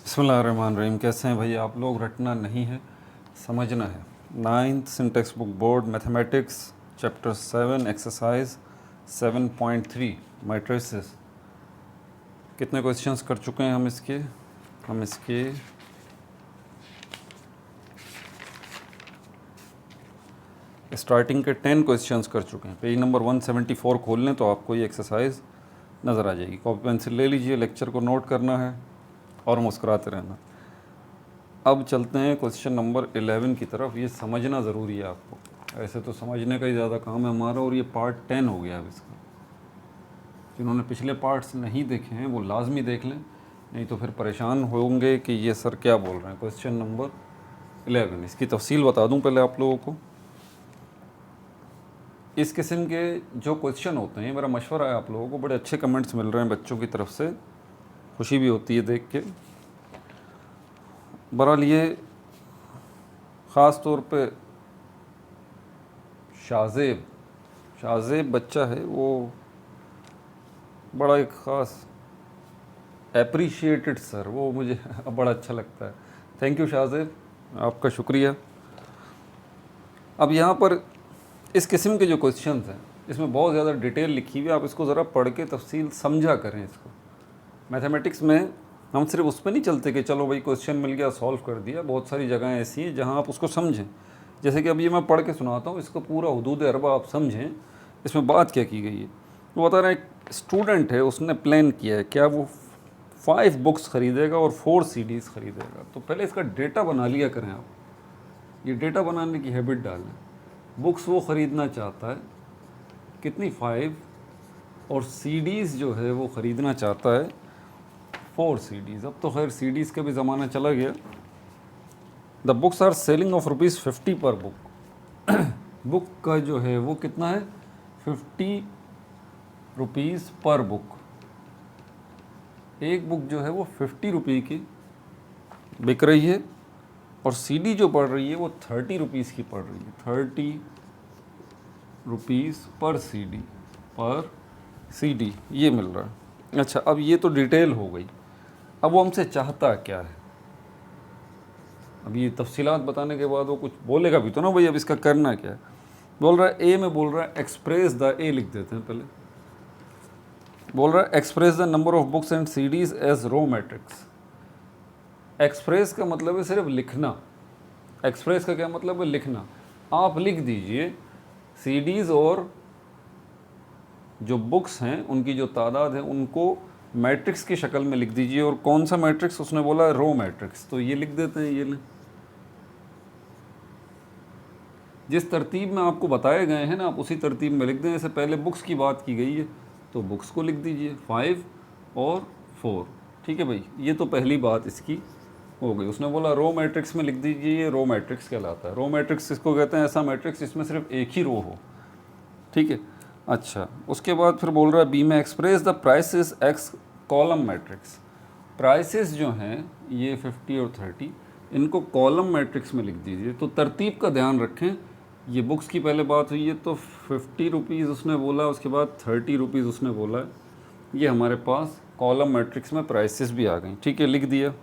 बिस्मिल्लाहिर्रहमानिर्रहीम। कैसे हैं भाई आप लोग? रटना नहीं है, समझना है। 9th syntax book board mathematics chapter 7 exercise 7.3 matrices. कितने क्वेश्चंस कर चुके हैं हम इसके स्टार्टिंग के 10 क्वेश्चंस कर चुके हैं। पेज नंबर 174 खोल लें तो आपको ये एक्सरसाइज नज़र आ जाएगी। कॉपी पेंसिल ले लीजिए, लेक्चर को नोट करना है और मुस्कुराते रहना। अब चलते हैं क्वेश्चन नंबर 11 की तरफ। ये समझना ज़रूरी है आपको, ऐसे तो समझने का ही ज़्यादा काम है हमारा, और ये पार्ट 10 हो गया अब इसका। जिन्होंने पिछले पार्ट्स नहीं देखे हैं वो लाजमी देख लें, नहीं तो फिर परेशान होंगे कि ये सर क्या बोल रहे हैं। क्वेश्चन नंबर 11, इसकी तफसील बता दूं पहले आप लोगों को। इस किस्म के जो क्वेश्चन होते हैं, मेरा मशवरा है आप लोगों को, बड़े अच्छे कमेंट्स मिल रहे हैं बच्चों की तरफ से, खुशी भी होती है देख के। बहरहाल ये ख़ास तौर पे शाहज़ेब बच्चा है, वो बड़ा एक ख़ास एप्रिशिएटेड सर, वो मुझे बड़ा अच्छा लगता है। थैंक यू शाहज़ेब, आपका शुक्रिया। अब यहाँ पर इस किस्म के जो क्वेश्चंस हैं, इसमें बहुत ज़्यादा डिटेल लिखी हुई है, आप इसको ज़रा पढ़ के तफसील समझा करें इसको। मैथमेटिक्स में हम सिर्फ उस पर नहीं चलते कि चलो भाई क्वेश्चन मिल गया सॉल्व कर दिया। बहुत सारी जगहें ऐसी हैं जहाँ आप उसको समझें। जैसे कि अब ये मैं पढ़ के सुनाता हूँ, इसका पूरा हुदूद अरबा आप समझें, इसमें बात क्या की गई है। वो बता रहे हैं एक स्टूडेंट है, उसने प्लान किया है क्या वो 5 बुक्स ख़रीदेगा और 4 CDs ख़रीदेगा। तो पहले इसका डेटा बना लिया करें आप, ये डेटा बनाने की हैबिट डालें। बुक्स वो ख़रीदना चाहता है कितनी, 5, और CDs जो है वो ख़रीदना चाहता है 4 CDs। अब तो खैर CDs का भी ज़माना चला गया। The books are selling off ₹50 पर बुक। बुक का जो है वो कितना है, ₹50 पर बुक। एक बुक जो है वो 50 रुपये की बिक रही है, और CD जो पड़ रही है वो 30 रुपीज़ की पड़ रही है। 30 रुपीज़ पर CD ये मिल रहा है। अच्छा, अब ये तो डिटेल हो गई। अब वो हमसे चाहता क्या है, अब ये तफसीलात बताने के बाद वो कुछ बोलेगा भी तो ना भाई, अब इसका करना क्या है। बोल रहा है ए में, बोल रहा है एक्सप्रेस द, ए लिख देते हैं पहले। बोल रहा है express the number of books and CDs as row matrix. Express का मतलब है सिर्फ लिखना। एक्सप्रेस का क्या मतलब है, लिखना। आप लिख दीजिए CDs और जो बुक्स हैं उनकी जो तादाद है उनको मैट्रिक्स की शक्ल में लिख दीजिए। और कौन सा मैट्रिक्स, उसने बोला रो मैट्रिक्स, तो ये लिख देते हैं। ये ले, जिस तरतीब में आपको बताए गए हैं ना, आप उसी तरतीब में लिख दें। जैसे पहले बुक्स की बात की गई है तो बुक्स को लिख दीजिए 5 और 4। ठीक है भाई, ये तो पहली बात इसकी हो गई। उसने बोला रो मैट्रिक्स में लिख दीजिए, ये रो मैट्रिक्स कहलाता है। रो मैट्रिक्स इसको कहते हैं ऐसा मैट्रिक्स जिसमें सिर्फ एक ही रो हो। ठीक है, अच्छा, उसके बाद फिर बोल रहा है बी में express the prices x column matrix. Prices जो हैं ये 50 और 30, इनको कॉलम मैट्रिक्स में लिख दीजिए। तो तरतीब का ध्यान रखें, ये बुक्स की पहले बात हुई है तो 50 रुपीज़ उसने बोला, उसके बाद 30 रुपीज़ उसने बोला है। ये हमारे पास कॉलम मैट्रिक्स में प्राइसेस भी आ गई। ठीक है, लिख दिया।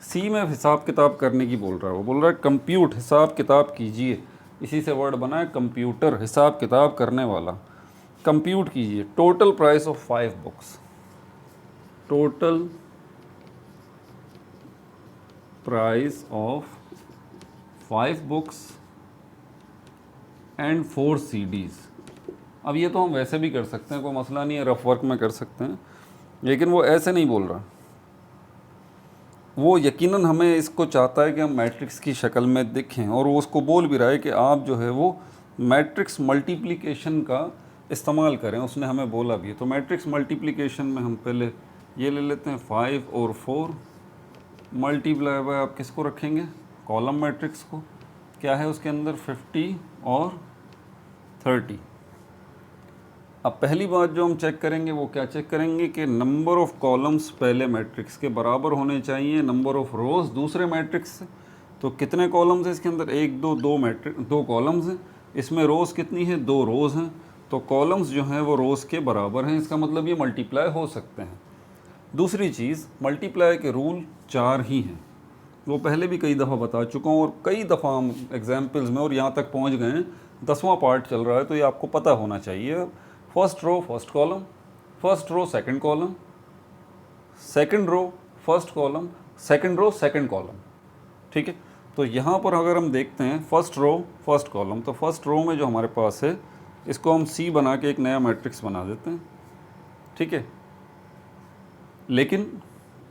सी में हिसाब किताब करने की बोल रहा है। वो बोल रहा है कंप्यूट, हिसाब किताब कीजिए। इसी से वर्ड बना है कंप्यूटर, हिसाब किताब करने वाला। कंप्यूट कीजिए total price of 5 books. Total price of 5 books and 4 CDs। अब ये तो हम वैसे भी कर सकते हैं, कोई मसला नहीं है, रफ वर्क में कर सकते हैं, लेकिन वो ऐसे नहीं बोल रहा। वो यकीनन हमें इसको चाहता है कि हम मैट्रिक्स की शक्ल में दिखें, और वो उसको बोल भी रहा है कि आप जो है वो मैट्रिक्स मल्टीप्लिकेशन का इस्तेमाल करें। उसने हमें बोला भी है। तो मैट्रिक्स मल्टीप्लिकेशन में हम पहले ये ले लेते हैं 5 और 4 मल्टीप्लाई बाय, आप किसको रखेंगे, कॉलम मैट्रिक्स को। क्या है उसके अंदर, 50 और 30। अब पहली बात जो हम चेक करेंगे वो क्या चेक करेंगे कि नंबर ऑफ़ कॉलम्स पहले मैट्रिक्स के बराबर होने चाहिए नंबर ऑफ़ रोज़ दूसरे मैट्रिक्स से। तो कितने कॉलम्स हैं इसके अंदर, 1 2 2 कॉलम्स हैं। इसमें रोज़ कितनी है, 2 रोज़ हैं। तो कॉलम्स जो हैं वो रोज़ के बराबर हैं। इसका मतलब ये मल्टीप्लाई हो सकते हैं। दूसरी चीज़, मल्टीप्लाई के रूल 4 ही हैं, वो पहले भी कई दफ़ा बता चुका हूँ और कई दफ़ा हम एग्जाम्पल्स में और यहाँ तक पहुँच गए हैं, 10वां पार्ट चल रहा है, तो ये आपको पता होना चाहिए। First row first column, first row second column, second row first column, second row second column, ठीक है। तो यहाँ पर अगर हम देखते हैं फर्स्ट रो फर्स्ट कॉलम, तो फर्स्ट रो में जो हमारे पास है इसको हम सी बना के एक नया मैट्रिक्स बना देते हैं, ठीक है। लेकिन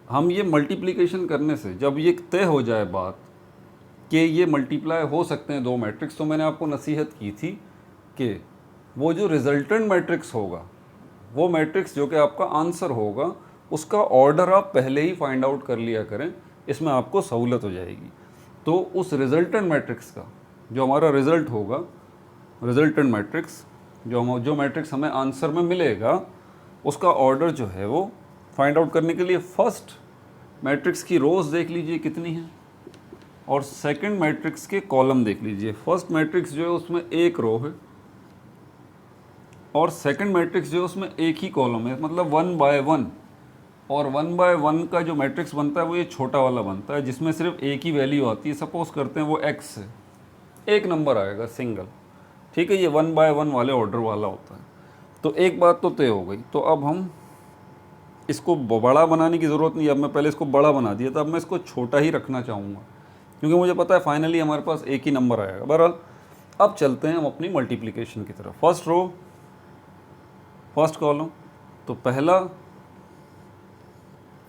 हम ये मल्टीप्लिकेशन करने से जब ये तय हो जाए बात कि ये मल्टीप्लाई हो सकते हैं दो मैट्रिक्स, तो मैंने आपको नसीहत की थी कि वो जो रिजल्टेंट मैट्रिक्स होगा, वो मैट्रिक्स जो कि आपका आंसर होगा, उसका ऑर्डर आप पहले ही फाइंड आउट कर लिया करें, इसमें आपको सहूलत हो जाएगी। तो उस रिजल्टेंट मैट्रिक्स का जो हमारा रिज़ल्ट होगा, रिजल्टेंट मैट्रिक्स जो मैट्रिक्स हमें आंसर में मिलेगा, उसका ऑर्डर जो है वो फाइंड आउट करने के लिए फर्स्ट मैट्रिक्स की रोज देख लीजिए कितनी है, और सेकंड मैट्रिक्स के कॉलम देख लीजिए। फर्स्ट मैट्रिक्स जो है उसमें एक रो है और सेकंड मैट्रिक्स जो है उसमें एक ही कॉलम है, मतलब 1 बाय 1। और 1 बाय 1 का जो मैट्रिक्स बनता है वो ये छोटा वाला बनता है, जिसमें सिर्फ एक ही वैल्यू आती है। सपोज करते हैं वो x है, एक नंबर आएगा सिंगल, ठीक है। ये 1 बाय 1 वाले ऑर्डर वाला होता है। तो एक बात तो तय हो गई। तो अब हम इसको बड़ा बनाने की ज़रूरत नहीं है, अब मैं पहले इसको बड़ा बना दिया था, अब मैं इसको छोटा ही रखना चाहूँगा क्योंकि मुझे पता है फाइनली हमारे पास एक ही नंबर आएगा। बहरहाल अब चलते हैं हम अपनी मल्टीप्लिकेशन की तरफ। फर्स्ट रो फर्स्ट कॉलम, तो पहला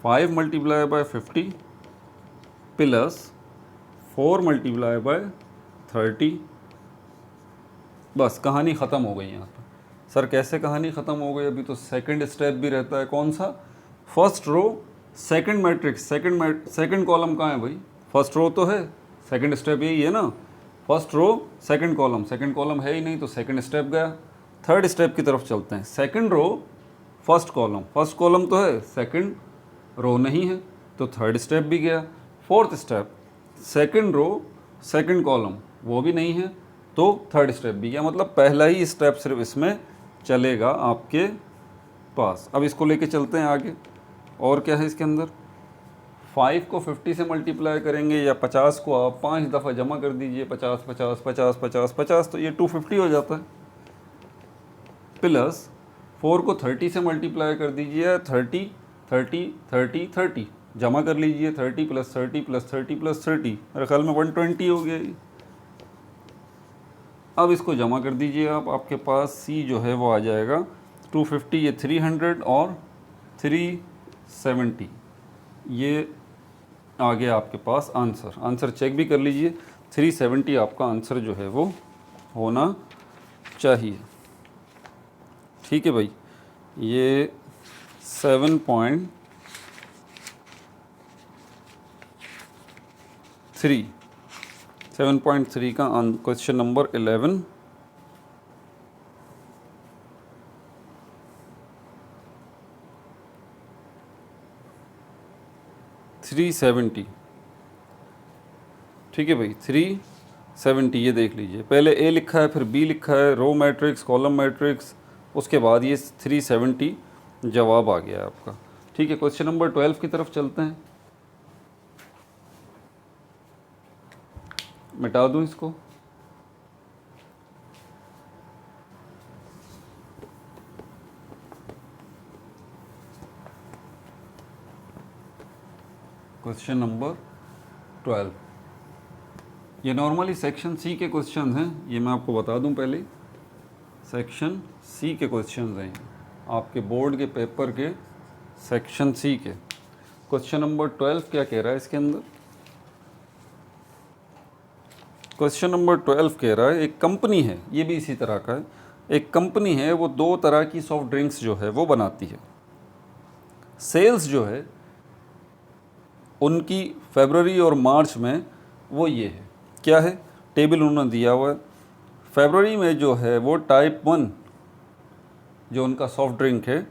5 multiply by 50 plus 4 multiply by 30। बस कहानी ख़त्म हो गई यहाँ पर। सर कैसे कहानी ख़त्म हो गई? अभी तो सेकंड स्टेप भी रहता है। कौन सा? First row second matrix, second column कहाँ है भाई? फर्स्ट रो तो है, सेकंड स्टेप यही है ना। फर्स्ट रो सेकंड कॉलम है ही नहीं, तो सेकंड स्टेप गया। थर्ड स्टेप की तरफ चलते हैं। सेकंड रो फर्स्ट कॉलम तो है, सेकंड रो नहीं है, तो थर्ड स्टेप भी गया। Fourth step second row second column, वो भी नहीं है, तो थर्ड स्टेप भी गया। मतलब पहला ही स्टेप सिर्फ इसमें चलेगा आपके पास। अब इसको लेके चलते हैं आगे। और क्या है इसके अंदर? 5 को 50 से मल्टीप्लाई करेंगे या 50 को आप 5 दफ़ा जमा कर दीजिए, 50 50 50 50 50, तो ये 250 हो जाता है। प्लस 4 को 30 से मल्टीप्लाई कर दीजिए, 30 30 30 30 जमा कर लीजिए, 30 + 30 + 30 + 30, मेरे ख्याल में 120 हो गया ये। अब इसको जमा कर दीजिए आप, आपके पास C जो है वो आ जाएगा 250, ये 300 और 370, ये आ गया आपके पास आंसर चेक भी कर लीजिए। 370 आपका आंसर जो है वो होना चाहिए। ठीक है भाई, ये 7.3 का क्वेश्चन नंबर 11 370। ठीक है भाई, 370 ये देख लीजिए। पहले ए लिखा है, फिर बी लिखा है, रो मैट्रिक्स कॉलम मैट्रिक्स, उसके बाद ये 370 जवाब आ गया आपका। ठीक है, क्वेश्चन नंबर 12 की तरफ चलते हैं। मिटा दूं इसको। क्वेश्चन नंबर 12, ये नॉर्मली सेक्शन सी के क्वेश्चन हैं, ये मैं आपको बता दूं पहले। सेक्शन सी के क्वेश्चन हैं आपके बोर्ड के पेपर के, सेक्शन सी के। क्वेश्चन नंबर 12 क्या कह रहा है इसके अंदर? क्वेश्चन नंबर 12 कह रहा है, एक कंपनी है, ये भी इसी तरह का है। एक कंपनी है, वो 2 तरह की सॉफ्ट ड्रिंक्स जो है वो बनाती है। सेल्स जो है उनकी फरवरी और मार्च में वो ये है, क्या है? टेबल उन्होंने दिया हुआ है। फरवरी में जो है वो टाइप 1 जो उनका सॉफ्ट ड्रिंक है,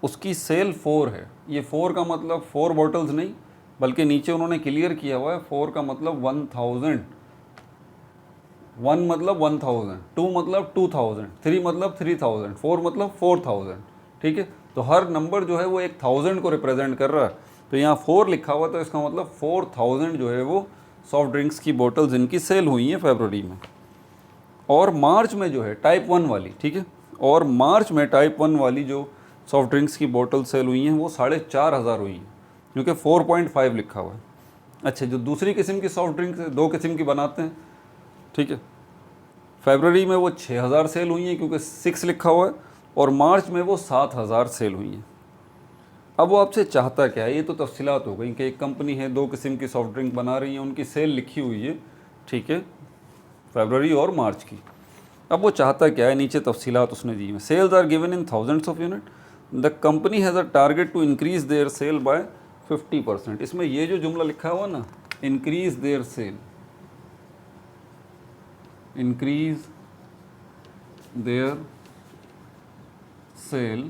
उसकी सेल 4 है। ये 4 का मतलब 4 बॉटल्स नहीं, बल्कि नीचे उन्होंने क्लियर किया हुआ है 4 का मतलब 1000, 1 मतलब 1000, 2 मतलब 2000, 3 मतलब 3000, 4 मतलब 4000। ठीक है, तो हर नंबर जो है वो 1000 को रिप्रेजेंट कर रहा है। तो यहाँ 4 लिखा हुआ, तो इसका मतलब 4000 जो है वो सॉफ्ट ड्रिंक्स की बोतल्स इनकी सेल हुई हैं फरवरी में। और मार्च में जो है टाइप 1 वाली, ठीक है, और मार्च में टाइप 1 वाली जो सॉफ्ट ड्रिंक्स की बोतल सेल हुई हैं वो 4500 हुई हैं, क्योंकि 4.5 लिखा हुआ है। अच्छा, जो दूसरी किस्म की सॉफ्ट ड्रिंक्स है, 2 किस्म की बनाते हैं, ठीक है, फरवरी में वो 6000 सेल हुई हैं क्योंकि 6 लिखा हुआ है, और मार्च में वो 7000 सेल हुई हैं। अब वो आपसे चाहता क्या है, ये तो तफसीलात हो गई कि एक कंपनी है 2 किस्म की सॉफ्ट ड्रिंक बना रही है, उनकी सेल लिखी हुई है, ठीक है, फरवरी और मार्च की। अब वो चाहता क्या है, नीचे तफसीलात उसने दी हैं। Sales are given in thousands of unit, the company has a target to increase their sale by 50%। इसमें ये जो जुमला लिखा हुआ ना, increase their sale, increase their sale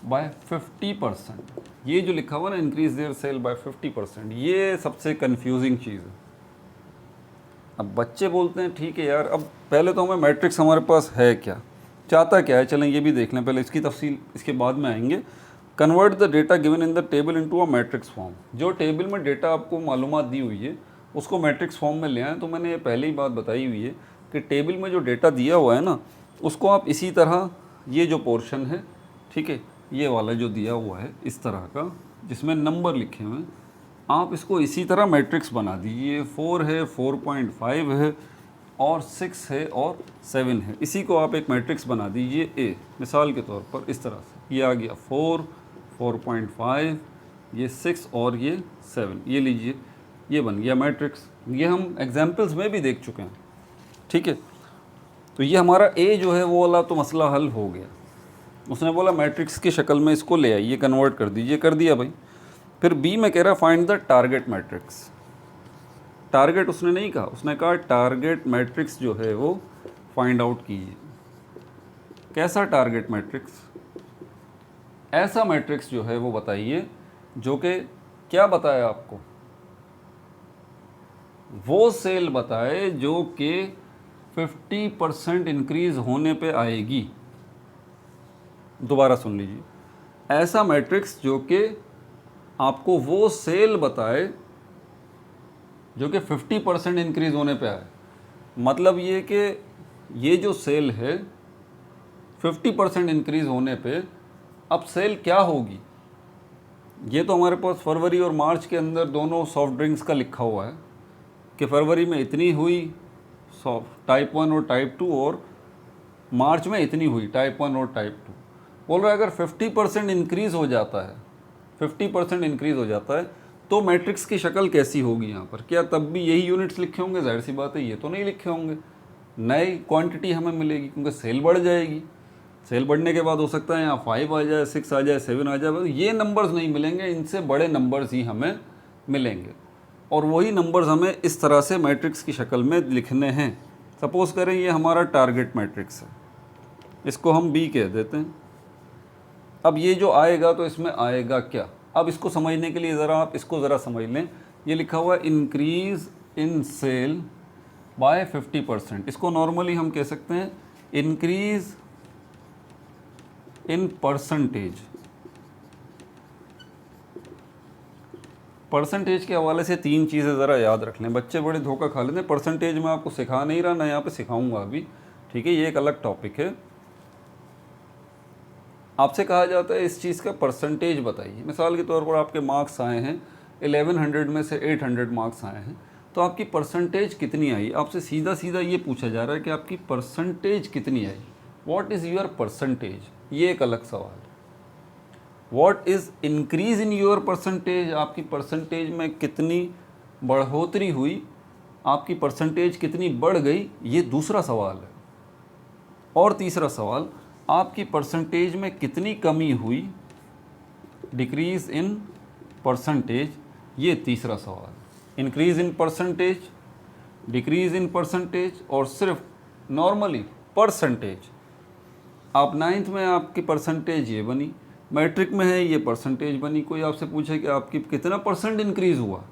by 50%, ये जो लिखा हुआ ना इंक्रीज देयर सेल बाय 50%, ये सबसे कंफ्यूजिंग चीज़ है। अब बच्चे बोलते हैं ठीक है यार, अब पहले तो हमें मैट्रिक्स हमारे पास है क्या, चाहता क्या है, चलें ये भी देख लें, पहले इसकी तफसील इसके बाद में आएंगे। Convert the data given in the table into a matrix form, जो टेबल में डेटा आपको मालूमात दी हुई है उसको मैट्रिक्स फॉर्म में ले आएँ। तो मैंने ये पहले ही बात बताई हुई है कि टेबल में जो डेटा दिया हुआ है ना, उसको आप इसी तरह, ये जो पोर्शन है, ठीक है, ये वाला जो दिया हुआ है इस तरह का जिसमें नंबर लिखे हुए हैं, आप इसको इसी तरह मैट्रिक्स बना दीजिए। 4 है, 4.5 है, और 6 है, और 7 है, इसी को आप एक मैट्रिक्स बना दीजिए ए, मिसाल के तौर पर इस तरह से। ये आ गया 4, 4.5, ये 6 और ये 7, ये लीजिए, ये बन गया मैट्रिक्स। ये हम एग्जाम्पल्स में भी देख चुके हैं, ठीक है। तो ये हमारा ए जो है वो वाला तो मसला हल हो गया। उसने बोला मैट्रिक्स की शक्ल में इसको ले आइए, कन्वर्ट कर दीजिए, कर दिया भाई। फिर बी में कह रहा find the target matrix. Target उसने नहीं कहा, उसने कहा टारगेट मैट्रिक्स जो है वो फाइंड आउट कीजिए। कैसा टारगेट मैट्रिक्स? ऐसा मैट्रिक्स जो है वो बताइए जो कि क्या बताया आपको, वो सेल बताए जो कि 50% इंक्रीज होने पे आएगी। दोबारा सुन लीजिए, ऐसा मैट्रिक्स जो कि आपको वो सेल बताए जो कि 50% इंक्रीज होने पे आए। मतलब ये कि ये जो सेल है 50% इंक्रीज होने पे अब सेल क्या होगी, ये तो हमारे पास फरवरी और मार्च के अंदर दोनों सॉफ्ट ड्रिंक्स का लिखा हुआ है कि फरवरी में इतनी हुई टाइप 1 और टाइप 2, और मार्च में इतनी हुई टाइप 1 और टाइप 2। बोल रहा है अगर 50% इंक्रीज़ हो जाता है, 50% इंक्रीज़ हो जाता है तो मैट्रिक्स की शक्ल कैसी होगी यहाँ पर? क्या तब भी यही यूनिट्स लिखे होंगे? जाहिर सी बात है ये तो नहीं लिखे होंगे, नई क्वांटिटी हमें मिलेगी क्योंकि सेल बढ़ जाएगी। सेल बढ़ने के बाद हो सकता है यहाँ 5 आ जाए, 6 आ जाए, 7 आ जाए, ये नंबर्स नहीं मिलेंगे, इनसे बड़े नंबर्स ही हमें मिलेंगे। और वही नंबर्स हमें इस तरह से मैट्रिक्स की शक्ल में लिखने हैं। सपोज़ करें ये हमारा टारगेट मैट्रिक्स है, इसको हम बी कह देते हैं। अब ये जो आएगा तो इसमें आएगा क्या? अब इसको समझने के लिए ज़रा आप इसको ज़रा समझ लें। ये लिखा हुआ है इंक्रीज़ इन सेल बाय 50%। इसको नॉर्मली हम कह सकते हैं इंक्रीज़ इन परसेंटेज। परसेंटेज के हवाले से 3 चीज़ें ज़रा याद रख लें। बच्चे बड़े धोखा खा लेते हैं। परसेंटेज में आपको सिखा नहीं रहा, ना यहाँ पे सिखाऊंगा अभी, ठीक है, ये एक अलग टॉपिक है। आपसे कहा जाता है इस चीज़ का परसेंटेज बताइए। मिसाल के तौर पर आपके मार्क्स आए हैं 1100 में से 800 मार्क्स आए हैं, तो आपकी परसेंटेज कितनी आई? आपसे सीधा सीधा ये पूछा जा रहा है कि आपकी परसेंटेज कितनी आई। व्हाट इज़ योर परसेंटेज, ये एक अलग सवाल है। What is increase in your percentage, आपकी परसेंटेज में कितनी बढ़ोतरी हुई, आपकी परसेंटेज कितनी बढ़ गई, ये दूसरा सवाल है। और तीसरा सवाल, आपकी परसेंटेज में कितनी कमी हुई, डिक्रीज़ इन परसेंटेज, ये तीसरा सवाल। Increase in percentage, decrease in percentage, और सिर्फ नॉर्मली परसेंटेज। आप 9th में आपकी परसेंटेज ये बनी, मैट्रिक में है ये परसेंटेज बनी। कोई आपसे पूछे कि आपकी कितना परसेंट इंक्रीज़ हुआ,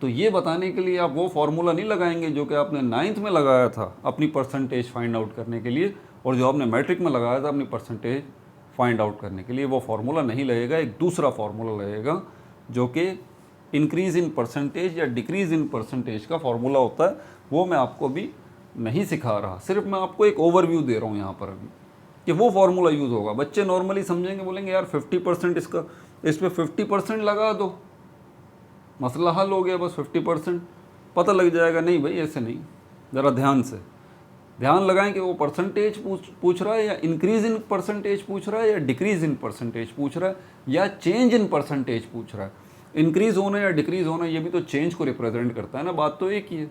तो ये बताने के लिए आप वो फार्मूला नहीं लगाएंगे जो कि आपने 9th में लगाया था अपनी परसेंटेज फाइंड आउट करने के लिए, और जो आपने मैट्रिक में लगाया था अपनी परसेंटेज फाइंड आउट करने के लिए। वो फार्मूला नहीं लगेगा, एक दूसरा फार्मूला लगेगा जो कि इंक्रीज़ इन परसेंटेज या डिक्रीज़ इन परसेंटेज का फार्मूला होता है। वो मैं आपको अभी नहीं सिखा रहा, सिर्फ मैं आपको एक ओवरव्यू दे रहा हूँ यहाँ पर अभी कि वो फार्मूला यूज़ होगा। बच्चे नॉर्मली समझेंगे, बोलेंगे यार 50% इसका, इस पर 50% लगा दो, मसला हल हो गया, बस 50% पता लग जाएगा। नहीं भाई, ऐसे नहीं, ज़रा ध्यान लगाएं कि वो परसेंटेज पूछ रहा है या इंक्रीज़ इन परसेंटेज पूछ रहा है या डिक्रीज़ इन परसेंटेज पूछ रहा है या चेंज इन परसेंटेज पूछ रहा है। इंक्रीज़ होना या डिक्रीज़ होना ये भी तो चेंज को रिप्रेजेंट करता है ना, बात तो एक ही है।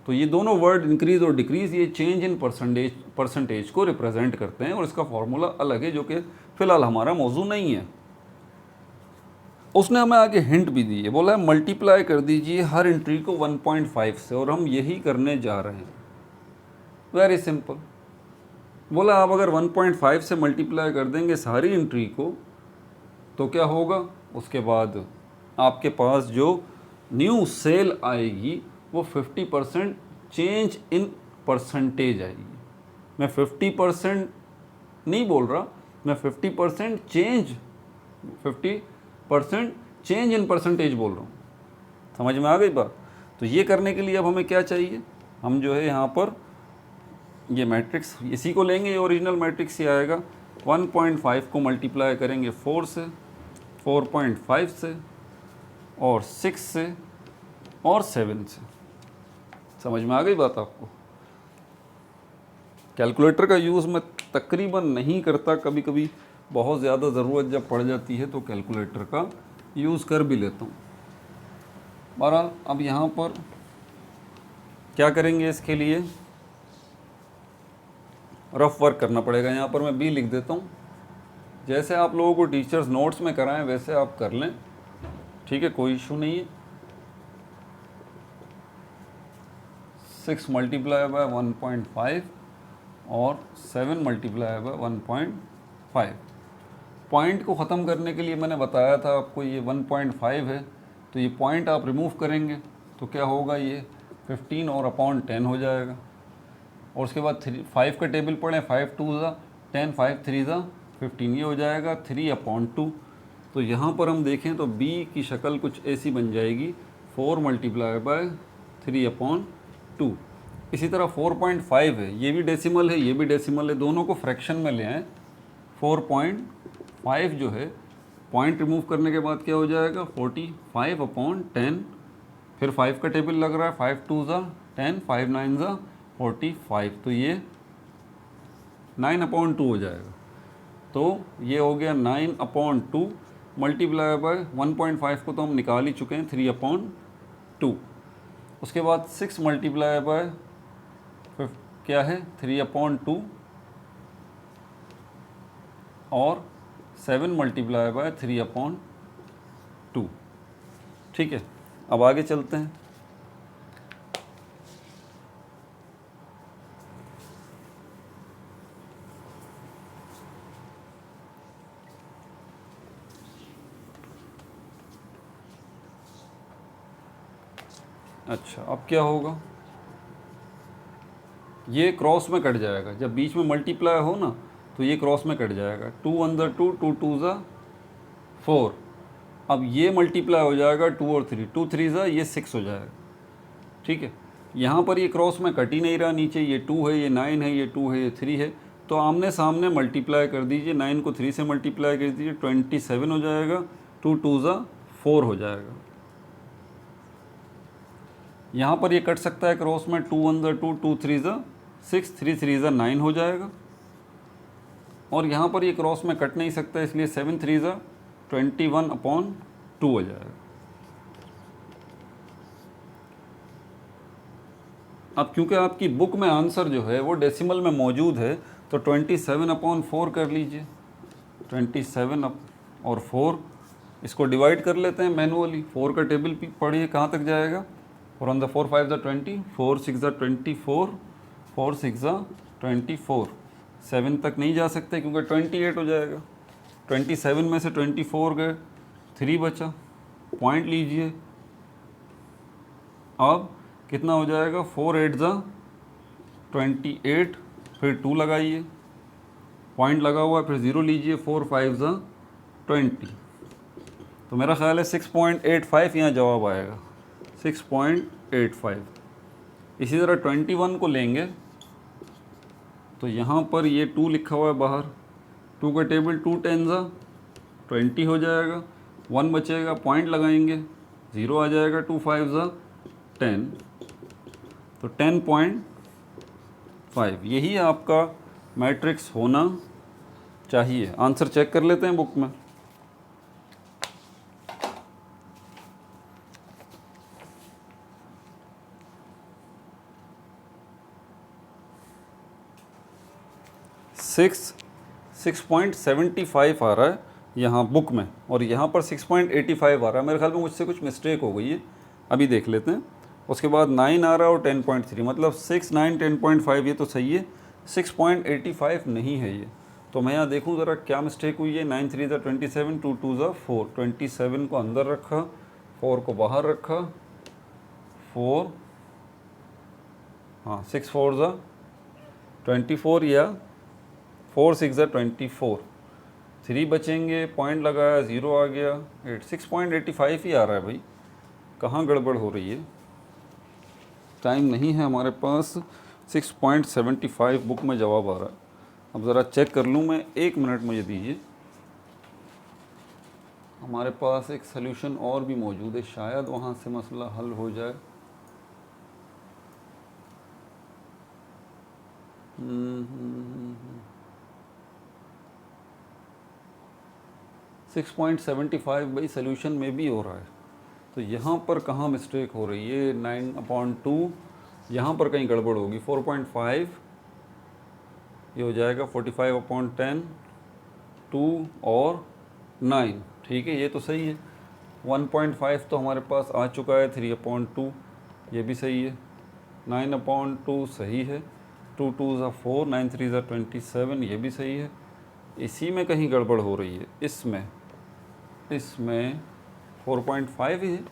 तो ये दोनों वर्ड इंक्रीज़ और डिक्रीज़ ये चेंज इन परसेंटेज को रिप्रेजेंट करते हैं और इसका फॉर्मूला अलग है जो कि फ़िलहाल हमारा मौजू नहीं है। उसने हमें आगे हिंट भी दी है, बोला है मल्टीप्लाई कर दीजिए हर एंट्री को 1.5 से, और हम यही करने जा रहे हैं। Very simple. बोला आप अगर 1.5 से मल्टीप्लाई कर देंगे सारी एंट्री को तो क्या होगा, उसके बाद आपके पास जो न्यू सेल आएगी वो 50% चेंज इन परसेंटेज आएगी। मैं 50% नहीं बोल रहा, मैं 50% चेंज इन परसेंटेज बोल रहा हूँ। समझ में आ गई बात? तो ये करने के लिए अब हमें क्या चाहिए, हम जो है यहाँ पर ये मैट्रिक्स इसी को लेंगे, ये ओरिजिनल मैट्रिक्स ही आएगा। 1.5 को मल्टीप्लाई करेंगे 4 से, 4.5 से और 6 से और 7 से। समझ में आ गई बात आपको? कैलकुलेटर का यूज़ मैं तकरीबन नहीं करता, कभी कभी बहुत ज़्यादा ज़रूरत जब पड़ जाती है तो कैलकुलेटर का यूज़ कर भी लेता हूँ। बहरहाल अब यहाँ पर क्या करेंगे, इसके लिए रफ वर्क करना पड़ेगा। यहाँ पर मैं बी लिख देता हूँ, जैसे आप लोगों को टीचर्स नोट्स में कराएं वैसे आप कर लें, ठीक है, कोई इशू नहीं है। 6 मल्टीप्लाई बाय 1.5 और 7 मल्टीप्लाई बाय 1.5। पॉइंट को ख़त्म करने के लिए मैंने बताया था आपको, ये 1.5 है तो ये पॉइंट आप रिमूव करेंगे तो क्या होगा, ये 15 और अपॉन 10 हो जाएगा। और उसके बाद 5 का टेबल पढ़ें, 5 2 ज़ा 10, 5 3 ज़ा 15, ये हो जाएगा 3/2। तो यहाँ पर हम देखें तो b की शक्ल कुछ ऐसी बन जाएगी, 4 मल्टीप्लाई बाय 3/2। इसी तरह 4.5 है, ये भी डेसिमल है, ये भी डेसिमल है, दोनों को फ्रैक्शन में ले आएँ। 4.5 जो है पॉइंट रिमूव करने के बाद क्या हो जाएगा, 45/10, फिर 5 का टेबल लग रहा है, 5 2 ज़ा 10, 5 9 ज़ा 45, तो ये 9/2 हो जाएगा। तो ये हो गया 9/2 मल्टीप्लाई बाय 1.5 को तो हम निकाल ही चुके हैं, 3/2। उसके बाद 6 मल्टीप्लाई बाय क्या है 3/2 और 7 मल्टीप्लाई बाय 3/2। ठीक है, अब आगे चलते हैं। अच्छा, अब क्या होगा, ये क्रॉस में कट जाएगा, जब बीच में मल्टीप्लाई हो ना तो ये क्रॉस में कट जाएगा। 2 अंदर 2, 2 2 ज़ा 4। अब ये मल्टीप्लाई हो जाएगा 2 और 3, 2 3 ज़ा ये 6 हो जाएगा। ठीक है, यहाँ पर ये क्रॉस में कट ही नहीं रहा, नीचे ये 2 है, ये 9 है, ये 2 है, ये 3 है, तो आमने सामने मल्टीप्लाई कर दीजिए। 9 को 3 से मल्टीप्लाई कर दीजिए, 27 हो जाएगा। 2 2 ज़ा 4 हो जाएगा। यहाँ पर ये कट सकता है क्रॉस में, 2 अंदर 2, 2 3 ज़ा 6, 3 3 ज़ा 9 हो जाएगा। और यहाँ पर ये क्रॉस में कट नहीं सकता, इसलिए 7 3 ज़ा 21/2 हो जाएगा। अब क्योंकि आपकी बुक में आंसर जो है वो डेसिमल में मौजूद है तो 27/4 कर लीजिए। 27 और 4 इसको डिवाइड कर लेते हैं मैनुअली। 4 का टेबल पढ़िए कहाँ तक जाएगा, 4 on the 4 5 ज़ा 20, 4 6 ज़ा 24, 4 6 ज़ा 24। 7 तक नहीं जा सकते क्योंकि 28 हो जाएगा। 27 में से 24 गए, 3 बचा, पॉइंट लीजिए। अब कितना हो जाएगा, 4 8 ज़ा 28, फिर 2 लगाइए, पॉइंट लगा हुआ है, फिर ज़ीरो लीजिए, 4 5 ज़ा 20, तो मेरा ख्याल है 6.85 यहाँ जवाब आएगा, 6.85। इसी तरह 21 को लेंगे तो यहाँ पर ये 2 लिखा हुआ है बाहर, 2 का टेबल 2 10 ज़ा 20 हो जाएगा, 1 बचेगा, पॉइंट लगाएंगे, 0 आ जाएगा, 2 5 ज़ा 10, तो 10.5 यही आपका मैट्रिक्स होना चाहिए। आंसर चेक कर लेते हैं बुक में। सिक्स 6.75 आ रहा है यहाँ बुक में, और यहाँ पर 6.85 आ रहा है। मेरे ख्याल में मुझसे कुछ मिस्टेक हो गई है, अभी देख लेते हैं। उसके बाद 9 आ रहा है और 10.3, मतलब 6 9 10.5 ये तो सही है, 6.85 नहीं है ये। तो मैं यहाँ देखूँ ज़रा क्या मिस्टेक हुई है। 9 3 ज़ा 27, 2 2 ज़ा 4, 27 को अंदर रखा, 4 को बाहर रखा, 4 हाँ 6 4 ज़ा 24 या 4 6 ज़ा 24, 3 बचेंगे, पॉइंट लगाया, 0 आ गया, 8 6.85 ही आ रहा है भाई, कहाँ गड़बड़ हो रही है। टाइम नहीं है हमारे पास, 6.75 बुक में जवाब आ रहा है। अब ज़रा चेक कर लूँ मैं, 1 मिनट मुझे दीजिए। हमारे पास एक सलूशन और भी मौजूद है, शायद वहाँ से मसला हल हो जाए। 6.75 भाई सलूशन में भी हो रहा है, तो यहाँ पर कहाँ मिस्टेक हो रही है। 9/2 यहाँ पर कहीं गड़बड़ होगी। 4.5 ये हो जाएगा 45/10, 2 और 9, ठीक है, ये तो सही है। 1.5 तो हमारे पास आ चुका है, 3/2 ये भी सही है, 9/2 सही है, 2 2 ज़ा 4, 9 3 ज़ा 27 ये भी सही है। इसी में कहीं गड़बड़ हो रही है, इसमें 4.5 ही है,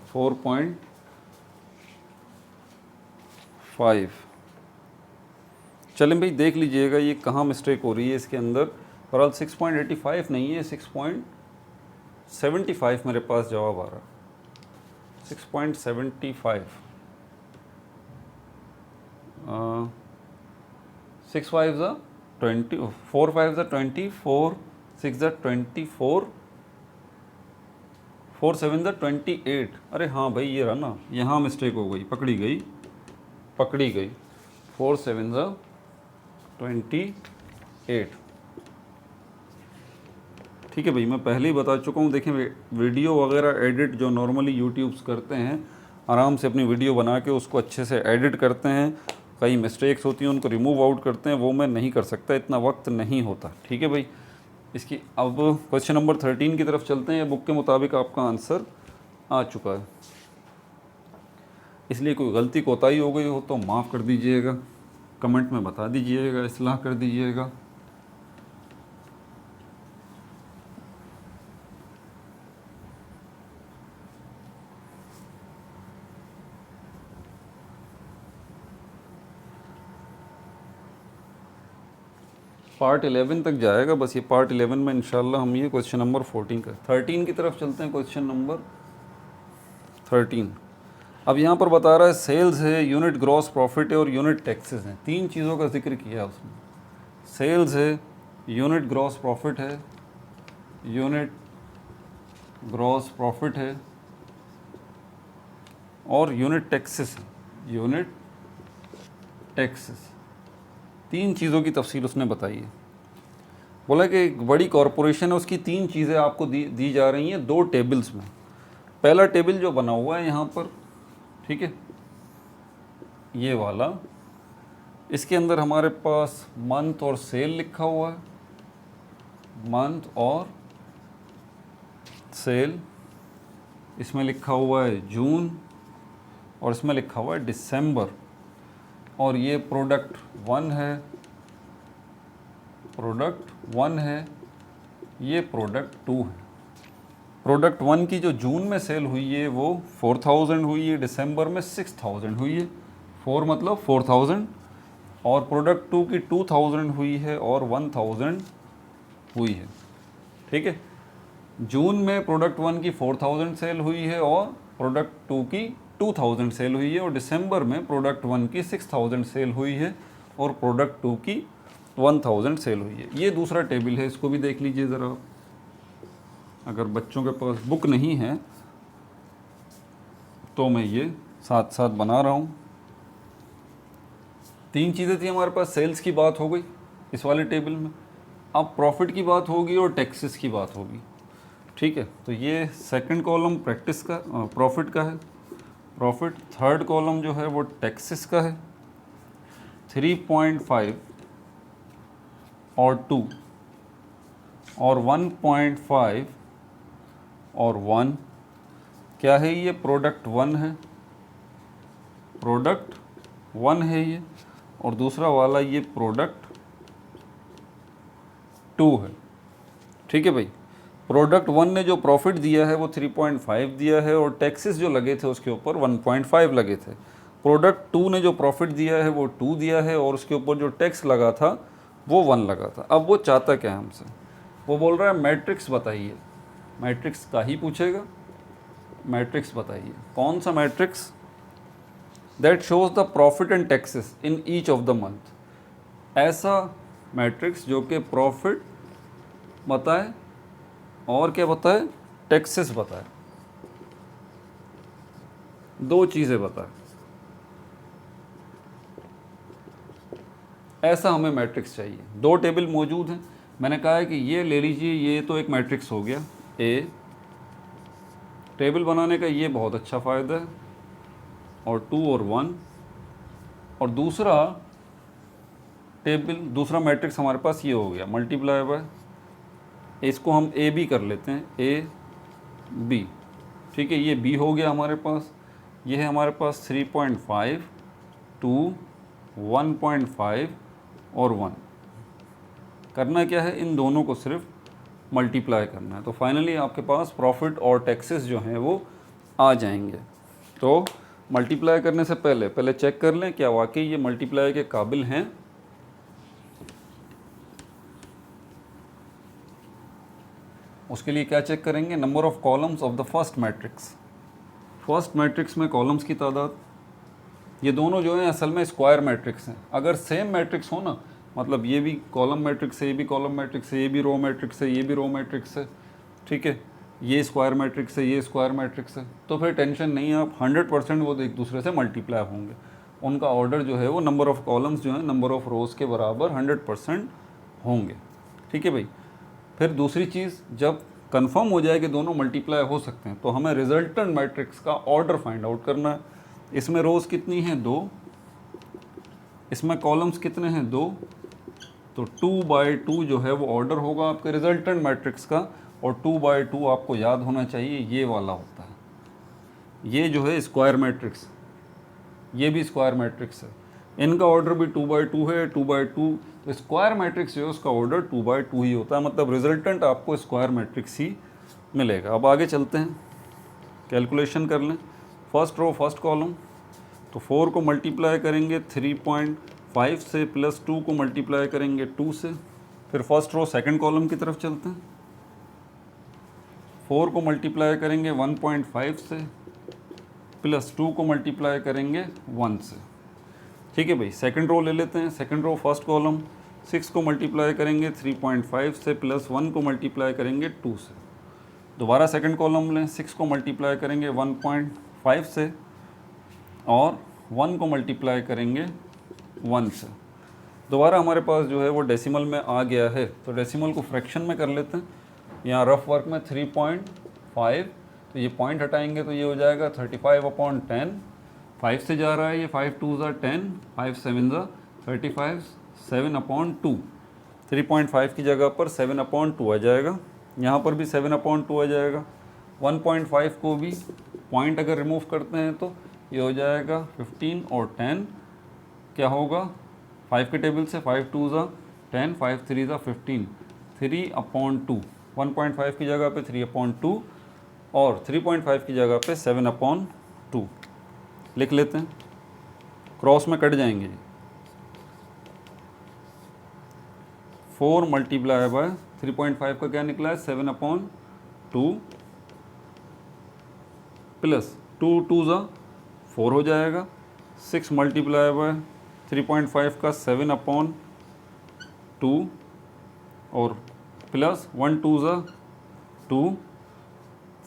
4.5। चलें भाई देख लीजिएगा ये कहाँ मिस्टेक हो रही है इसके अंदर। बहरहाल 6.85 नहीं है, 6.75 मेरे पास जवाब आ रहा है, 6.75। 6 5 ज़ा 20, 4 5 ज़ा 20, 4 6 ज़ा 24, 4 7 ज़ा 28। अरे हाँ भाई ये रहा ना, यहाँ मिस्टेक हो गई, पकड़ी गई। 4 7 ज़ा 28, ठीक है भाई, मैं पहले ही बता चुका हूँ। देखें वीडियो वगैरह एडिट जो नॉर्मली यूट्यूब्स करते हैं, आराम से अपनी वीडियो बना के उसको अच्छे से एडिट करते हैं, कई मिस्टेक्स होती हैं उनको रिमूव आउट करते हैं, वो मैं नहीं कर सकता, इतना वक्त नहीं होता, ठीक है भाई। इसकी अब क्वेश्चन नंबर 13 की तरफ चलते हैं। बुक के मुताबिक आपका आंसर आ चुका है, इसलिए कोई गलती कोताही हो गई हो तो माफ़ कर दीजिएगा, कमेंट में बता दीजिएगा, इस्लाह कर दीजिएगा। पार्ट 11 तक जाएगा बस, ये पार्ट 11 में इंशाल्लाह हम ये क्वेश्चन नंबर 14 का 13 की तरफ चलते हैं। क्वेश्चन नंबर 13 अब यहाँ पर बता रहा है सेल्स है, यूनिट ग्रॉस प्रॉफिट है और यूनिट टैक्सेस हैं। 3 चीज़ों का जिक्र किया है उसने। सेल्स है, यूनिट ग्रॉस प्रॉफिट है, यूनिट ग्रॉस प्रॉफिट है और यूनिट टैक्सेस है, यूनिट टैक्सेस। 3 चीज़ों की तफसील उसने बताई है। बोला कि एक बड़ी कॉरपोरेशन है, उसकी 3 चीज़ें आपको दी जा रही हैं 2 टेबल्स में। पहला टेबल जो बना हुआ है यहाँ पर, ठीक है, ये वाला, इसके अंदर हमारे पास मंथ और सेल लिखा हुआ है, मंथ और सेल। इसमें लिखा हुआ है जून और इसमें लिखा हुआ है दिसंबर। और ये प्रोडक्ट 1 है, प्रोडक्ट 1 है, ये प्रोडक्ट 2 है। प्रोडक्ट 1 की जो जून में सेल हुई है वो 4000 हुई है, दिसंबर में 6000 हुई है। 4 मतलब 4000 और प्रोडक्ट 2 की 2000 हुई है और 1000 हुई है। ठीक है, जून में प्रोडक्ट 1 की 4000 सेल हुई है और प्रोडक्ट 2 की 2000 सेल हुई है, और दिसंबर में प्रोडक्ट 1 की 6000 सेल हुई है और प्रोडक्ट 2 की 1000 सेल हुई है। ये दूसरा टेबल है, इसको भी देख लीजिए ज़रा। अगर बच्चों के पास बुक नहीं है तो मैं ये साथ साथ बना रहा हूँ। 3 चीज़ें थी हमारे पास, सेल्स की बात हो गई इस वाले टेबल में, अब प्रॉफिट की बात होगी और टैक्सेस की बात होगी। ठीक है, तो ये सेकंड कॉलम प्रैक्टिस का प्रॉफिट का है, प्रॉफिट। थर्ड कॉलम जो है वो टैक्सेस का है। 3.5 और 2 और 1.5 और 1 क्या है, ये प्रोडक्ट 1 है, प्रोडक्ट 1 है ये, और दूसरा वाला ये प्रोडक्ट 2 है। ठीक है भाई, प्रोडक्ट 1 ने जो प्रॉफिट दिया है वो 3.5 दिया है और टैक्सेस जो लगे थे उसके ऊपर 1.5 लगे थे। प्रोडक्ट 2 ने जो प्रॉफिट दिया है वो 2 दिया है और उसके ऊपर जो टैक्स लगा था वो 1 लगा था। अब वो चाहता क्या है हमसे, वो बोल रहा है मैट्रिक्स बताइए, मैट्रिक्स का ही पूछेगा, मैट्रिक्स बताइए। कौन सा matrix, that shows the profit and taxes in each of the month. ऐसा मैट्रिक्स जो कि प्रॉफिट बताए और क्या बताए, टैक्सेस बताए, 2 चीज़ें बताए। ऐसा हमें मैट्रिक्स चाहिए। 2 टेबल मौजूद हैं, मैंने कहा है कि ये ले लीजिए, ये तो एक मैट्रिक्स हो गया ए। टेबल बनाने का ये बहुत अच्छा फ़ायदा है, और 2 और 1, और दूसरा टेबल, दूसरा मैट्रिक्स हमारे पास ये हो गया मल्टीप्लाई बाय, इसको हम ए बी कर लेते हैं, ए बी। ठीक है, ये बी हो गया हमारे पास। ये है हमारे पास 3.5, 2, 1.5 और 1। करना क्या है, इन दोनों को सिर्फ मल्टीप्लाई करना है, तो फाइनली आपके पास प्रॉफिट और टैक्सेस जो हैं वो आ जाएंगे। तो मल्टीप्लाई करने से पहले चेक कर लें क्या वाकई ये मल्टीप्लाई के काबिल हैं। उसके लिए क्या चेक करेंगे, number of columns of the first matrix. First matrix में कॉलम्स की तादाद, ये दोनों जो हैं असल में स्क्वायर मैट्रिक्स हैं। अगर सेम मैट्रिक्स हो ना, मतलब ये भी कॉलम मैट्रिक्स है, ये भी कॉलम मैट्रिक्स है, ये भी रो मैट्रिक्स है, ये भी रो मैट्रिक्स है, ठीक है, ये स्क्वायर मैट्रिक्स है, ये स्क्वायर मैट्रिक्स है, तो फिर टेंशन नहीं है, आप 100% वो एक दूसरे से मल्टीप्लाई होंगे। उनका ऑर्डर जो है वो नंबर ऑफ़ कॉलम्स जो है नंबर ऑफ़ रोज़ के बराबर 100% होंगे। ठीक है भाई। फिर दूसरी चीज़, जब कंफर्म हो जाए कि दोनों मल्टीप्लाई हो सकते हैं तो हमें रिजल्टेंट मैट्रिक्स का ऑर्डर फाइंड आउट करना है। इसमें रोज़ कितनी हैं, 2, इसमें कॉलम्स कितने हैं, 2, तो 2/2 जो है वो ऑर्डर होगा आपके रिजल्टेंट मैट्रिक्स का, और 2/2 आपको याद होना चाहिए ये वाला होता है। ये जो है स्क्वायर मैट्रिक्स, ये भी स्क्वायर मैट्रिक्स है, इनका ऑर्डर भी 2/2 है, 2/2। तो स्क्वायर मैट्रिक्स जो है उसका ऑर्डर 2/2 ही होता है, मतलब रिजल्टेंट आपको स्क्वायर मैट्रिक्स ही मिलेगा। अब आगे चलते हैं, कैलकुलेशन कर लें। फर्स्ट रो फर्स्ट कॉलम, तो 4 को मल्टीप्लाई करेंगे 3.5 से, प्लस 2 को मल्टीप्लाई करेंगे 2 से। फिर फर्स्ट रो सेकंड कॉलम की तरफ चलते हैं, 4 को मल्टीप्लाई करेंगे 1.5 से, प्लस 2 को मल्टीप्लाई करेंगे 1 से। ठीक है भाई, सेकंड रो ले लेते हैं। सेकंड रो फर्स्ट कॉलम, 6 को मल्टीप्लाई करेंगे 3.5 से, प्लस 1 को मल्टीप्लाई करेंगे 2 से। दोबारा सेकंड कॉलम लें, 6 को मल्टीप्लाई करेंगे 1.5 से, और 1 को मल्टीप्लाई करेंगे 1 से। दोबारा हमारे पास जो है वो डेसिमल में आ गया है, तो डेसिमल को फ्रैक्शन में कर लेते हैं। यहाँ रफ वर्क में 3.5, तो ये पॉइंट हटाएंगे तो ये हो जाएगा 35/10। 5 से जा रहा है ये, 5 2 ज़ा 10, 5 7 ज़ा 35, 7/2। 3.5 की जगह पर 7/2 आ जाएगा, यहाँ पर भी 7/2 आ जाएगा। 1.5 को भी पॉइंट अगर रिमूव करते हैं तो ये हो जाएगा 15 और 10 क्या होगा 5 के टेबल से, 5 2 ज़ा 10, 5 3 ज़ा 15, 3/2। 1.5 की जगह पे 3/2 और 3.5 की जगह पे 7/2 लिख लेते हैं, क्रॉस में कट जाएंगे। 4 मल्टीप्लाई बाय 3.5 का क्या निकला है 7/2 प्लस 2 2 ज़ा 4 हो जाएगा। 6 मल्टीप्लाई बाय 3.5 का 7/2 और प्लस 1 2 ज़ा 2।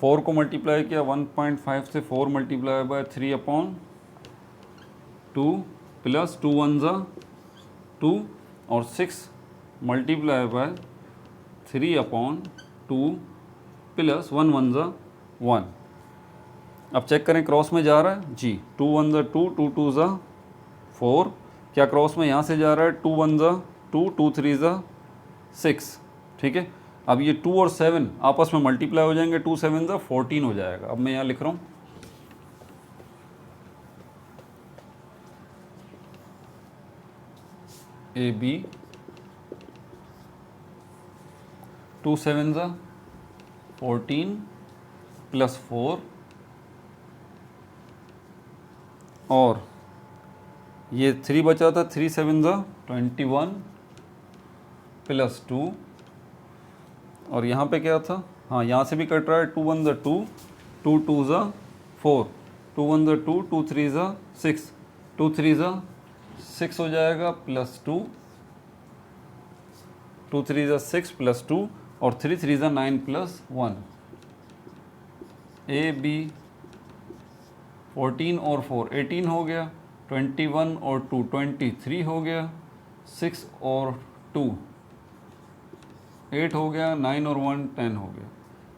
4 को मल्टीप्लाई किया 1.5 से 4 मल्टीप्लाई बाय 3/2 प्लस 2 1 ज़ा 2 और 6 मल्टीप्लाई बाय 3/2 प्लस 1 1 ज़ा 1। अब चेक करें क्रॉस में जा रहा है जी। 2 1 ज़ा 2 2 2 ज़ा 4। क्या क्रॉस में यहाँ से जा रहा है 2 1 ज़ा 2 2 3 ज़ा 6। ठीक है, अब ये 2 और 7 आपस में मल्टीप्लाई हो जाएंगे। 2 7 ज़ा 14 हो जाएगा। अब मैं यहाँ लिख रहा हूँ ए बी 2 7 ज़ा 14 प्लस 4 और ये 3 बचा था 3 7 ज़ा 21 प्लस 2 और यहाँ पे क्या था, हाँ यहाँ से भी कट रहा है 2 1 ज़ा 2 2 2 ज़ा 4 2 1 ज़ा 2 2 3 ज़ा 6 2 3 ज़ा 6 हो जाएगा प्लस 2 2 3 ज़ा 6 प्लस 2 और 3 3 ज़ा 9 प्लस 1। ए बी 14 और 4 18 हो गया। 21 और 2 23 हो गया। 6 और 2 8 हो गया। 9 और 1 10 हो गया।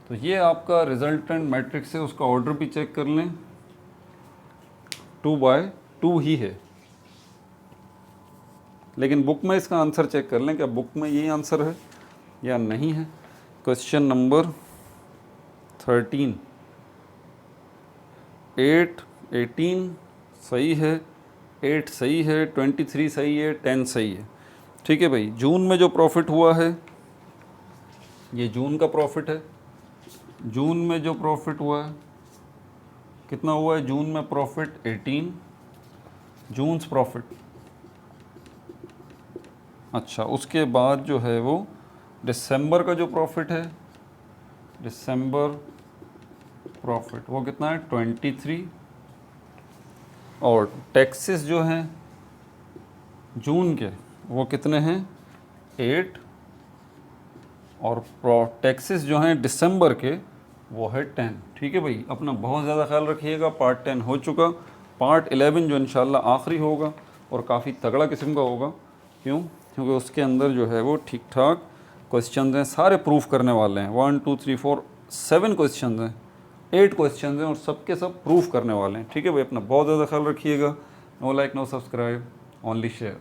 तो ये आपका रिजल्टेंट मैट्रिक्स है। उसका ऑर्डर भी चेक कर लें 2/2 ही है, लेकिन बुक में इसका आंसर चेक कर लें क्या बुक में यही आंसर है या नहीं है। क्वेश्चन नंबर 13 8 18 सही है, 8 सही है, 23 सही है, 10 सही है। ठीक है भाई, जून में जो प्रॉफिट हुआ है ये जून का प्रॉफिट है। जून में जो प्रॉफिट हुआ है कितना हुआ है, जून में प्रॉफिट 18 जून्स प्रॉफिट। अच्छा, उसके बाद जो है वो दिसंबर का जो प्रॉफिट है, दिसंबर प्रॉफिट वो कितना है 23 और टैक्सेस जो हैं जून के वो कितने हैं 8 और टैक्सेस जो हैं दिसंबर के वो है 10। ठीक है भाई, अपना बहुत ज़्यादा ख्याल रखिएगा। पार्ट 10 हो चुका, पार्ट 11 जो इंशाल्लाह आखिरी होगा और काफ़ी तगड़ा किस्म का होगा। क्यों? क्योंकि उसके अंदर जो है वो ठीक ठाक क्वेश्चन हैं, सारे प्रूफ करने वाले हैं। 1 2 3 4 7 क्वेश्चन हैं, 8 क्वेश्चन हैं और सबके सब प्रूफ करने वाले हैं। ठीक है भाई, अपना बहुत ज़्यादा ख्याल रखिएगा। No like no subscribe, only share.